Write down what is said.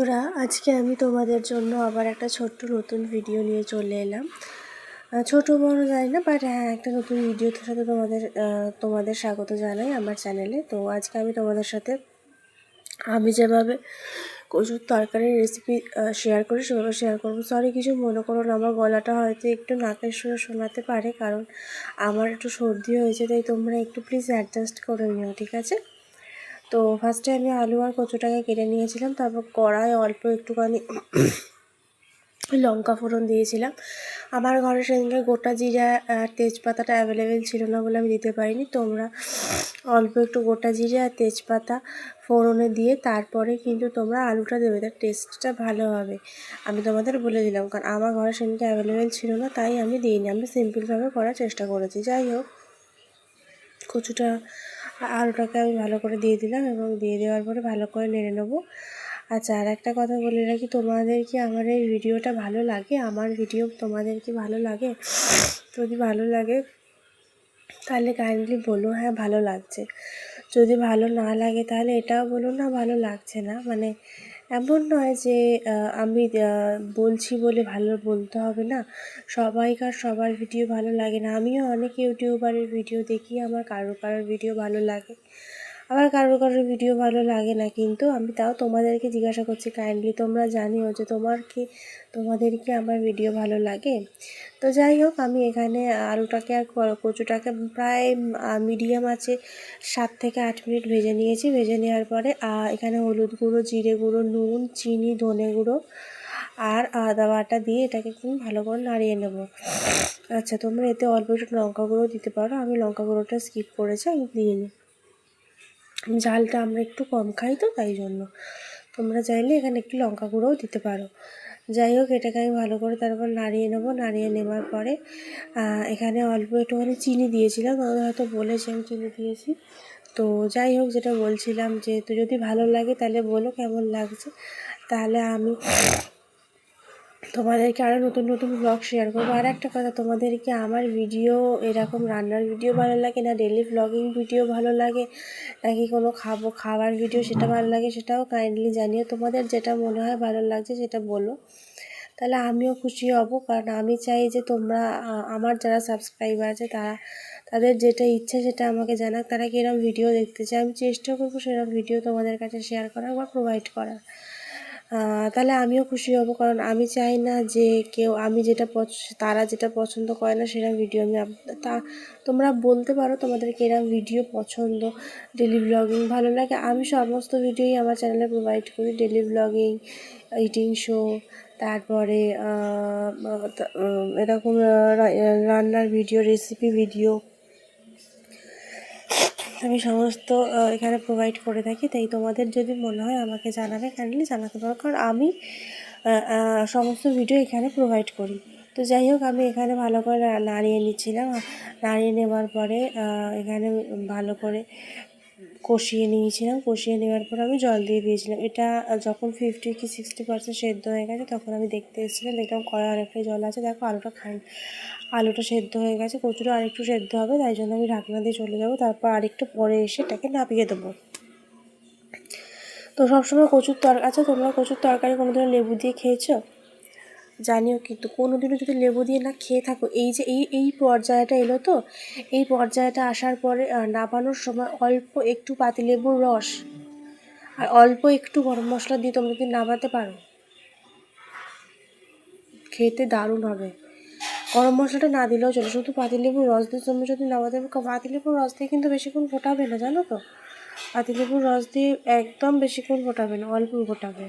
বন্ধুরা, আজকে আমি তোমাদের জন্য আবার একটা ছোট্ট নতুন ভিডিও নিয়ে চলে এলাম। ছোট বড় জানি না, বাট হ্যাঁ, একটা নতুন ভিডিওর সাথে তোমাদের স্বাগত জানাই আমার চ্যানেলে। তো আজকে আমি তোমাদের সাথে আমি যেভাবে কচুর তরকারির রেসিপি শেয়ার করি সেভাবে শেয়ার করবো। সরি, কিছু মনে করো না, আমার গলাটা হয়তো একটু নাকের সুরে শোনাতে পারে, কারণ আমার একটু সর্দি হয়েছে, তাই তোমরা একটু প্লিজ অ্যাডজাস্ট করে নিও, ঠিক আছে? তো ফার্স্টে আমি আলু আর কচুটাকে কেটে নিয়েছিলাম, তারপর কড়ায় অল্প একটুখানি লঙ্কা ফোড়ন দিয়েছিলাম। আমার ঘরে সেদিনকে গোটা জিরা আর তেজপাতাটা অ্যাভেলেবেল ছিল না বলে আমি দিতে পারিনি। তোমরা অল্প একটু গোটা জিরে আর তেজপাতা ফোড়নে দিয়ে তারপরে কিন্তু তোমরা আলুটা দেবে, তার টেস্টটা ভালো হবে। আমি তোমাদের বলে দিলাম, কারণ আমার ঘরে সেদিনকে অ্যাভেলেবেল ছিল না, তাই আমি দিইনি। আমি সিম্পলভাবে করার চেষ্টা করেছি। যাই হোক, কচুটা আলুটাকে আমি ভালো করে দিয়ে দিলাম এবং দিয়ে দেওয়ার পরে ভালো করে নেড়ে নেবো। আচ্ছা, আর একটা কথা বলে রাখি, তোমাদের কি আমার এই ভিডিওটা ভালো লাগে? আমার ভিডিও তোমাদের কি ভালো লাগে? যদি ভালো লাগে তাহলে কাইন্ডলি বলো হ্যাঁ ভালো লাগছে। যদি ভালো না লাগে তাহলে এটাও বলো না ভালো লাগছে না। মানে এমন নয় যে আমি বলছি বলে ভালো বলতে হবে না। সবার ভিডিও ভালো লাগে না। আমিও অনেক ইউটিউবারের ভিডিও দেখি, আমার কারোর ভিডিও ভালো লাগে, আবার কারোর ভিডিও ভালো লাগে না। কিন্তু আমি তাও তোমাদেরকে জিজ্ঞাসা করছি, কাইন্ডলি তোমরা জানিও যে তোমাদের কি আমার ভিডিও ভালো লাগে। তো যাই হোক, আমি এখানে আলুটাকে আর কচুটাকে প্রায় মিডিয়াম আছে 7 থেকে 8 মিনিট ভেজে নিয়েছি। ভেজে নেওয়ার পরে এখানে হলুদ গুঁড়ো, জিরে গুঁড়ো, নুন, চিনি, ধনে গুঁড়ো আর আদা বাটা দিয়ে এটাকে খুব ভালো করে নাড়িয়ে নেব। আচ্ছা, তোমরা এতে অল্প একটু লঙ্কা গুঁড়ো দিতে পারো, আমি লঙ্কা গুঁড়োটা স্কিপ করেছি, আমি দিইনি। ঝালটা আমরা একটু কম খাই, তো তাই জন্য তোমরা চাইলে এখানে একটু লঙ্কা গুঁড়োও দিতে পারো। যাই হোক, এটাকে আমি ভালো করে তারপর নাড়িয়ে নেবো। নাড়িয়ে নেওয়ার পরে এখানে অল্প একটুখানি চিনি দিয়েছিলাম, তোমাদের হয়তো বলেছি আমি চিনি দিয়েছি। তো যাই হোক, যেটা বলছিলাম যে তো যদি ভালো লাগে তাহলে বলো কেমন লাগছে, তাহলে আমি তোমাদেরকে আরও নতুন নতুন ব্লগ শেয়ার করবো। আর একটা কথা, তোমাদেরকে আমার ভিডিও এরকম রান্নার ভিডিও ভালো লাগে, না ডেলি ব্লগিং ভিডিও ভালো লাগে, নাকি কোনো খাবার ভিডিও সেটা ভালো লাগে, সেটাও কাইন্ডলি জানিও। তোমাদের যেটা মনে হয় ভালো লাগছে সেটা বলো, তাহলে আমিও খুশি হব। কারণ আমি চাই যে তোমরা আমার যারা সাবস্ক্রাইবার আছে তাদের যেটা ইচ্ছে সেটা আমাকে জানাক, তারা কীরকম ভিডিও দেখতে চায়। আমি চেষ্টা করবো সেরকম ভিডিও তোমাদের কাছে শেয়ার করার বা প্রোভাইড করার। তাহলে আমিও খুশি হব, কারণ আমি চাই না যে তারা যেটা পছন্দ করে না সেরকম ভিডিও আমি তোমরা বলতে পারো তোমাদের কিরকম ভিডিও পছন্দ। ডেলি ব্লগিং ভালো লাগে, আমি সমস্ত ভিডিওই আমার চ্যানেলে প্রোভাইড করি। ডেলি ব্লগিং, ইটিং শো, তারপরে এরকম রান্নার ভিডিও, রেসিপি ভিডিও আমি সমস্ত এখানে প্রোভাইড করে থাকি। তাই তোমাদের যদি মনে হয় আমাকে জানাবে, কাইন্ডলি জানাতে পারো, কারণ আমি সমস্ত ভিডিও এখানে প্রোভাইড করি। তো যাই হোক, আমি এখানে ভালো করে নাড়িয়ে নিচ্ছিলাম। নাড়িয়ে নেওয়ার পরে এখানে ভালো করে কষিয়ে নিয়েছিলাম। কষিয়ে নেওয়ার পর আমি জল দিয়ে দিয়েছিলাম। এটা যখন 50 কি 60% সেদ্ধ হয়ে গেছে তখন আমি দেখতে এসেছিলাম, দেখলাম কড়াই অনেকটাই জল আছে। দেখো, আলুটা সেদ্ধ হয়ে গেছে, কচুটা আরেকটু সেদ্ধ হবে, তাই জন্য আমি ঢাকনা দিয়ে চলে যাবো। তারপর আরেকটু পরে এসে এটাকে নামিয়ে দেবো। তো সবসময় আচ্ছা, তোমরা কচুর তরকারি কোনোদিনও লেবু দিয়ে খেয়েছো? জানিও, কিন্তু কোনোদিনও যদি লেবু দিয়ে না খেয়ে থাকো, এই যে এই পর্যায়টা এলো, তো এই পর্যায়টা আসার পরে নামানোর সময় অল্প একটু পাতিলেবুর রস আর অল্প একটু গরম মশলা দিয়ে তোমরা যদি নামাতে পারো, খেতে দারুণ হবে। গরম মশলাটা না দিলেও চলে, শুধু পাতিলেবুর রস দিয়ে তোমরা যদি নামাতে পারো। পাতিলেবুর রস দিয়ে কিন্তু বেশিক্ষণ ফোটাবে না, জানো তো? পাতিলেবুর রস দিয়ে একদম বেশিক্ষণ ফোটাবে না, অল্প ফোটাবে।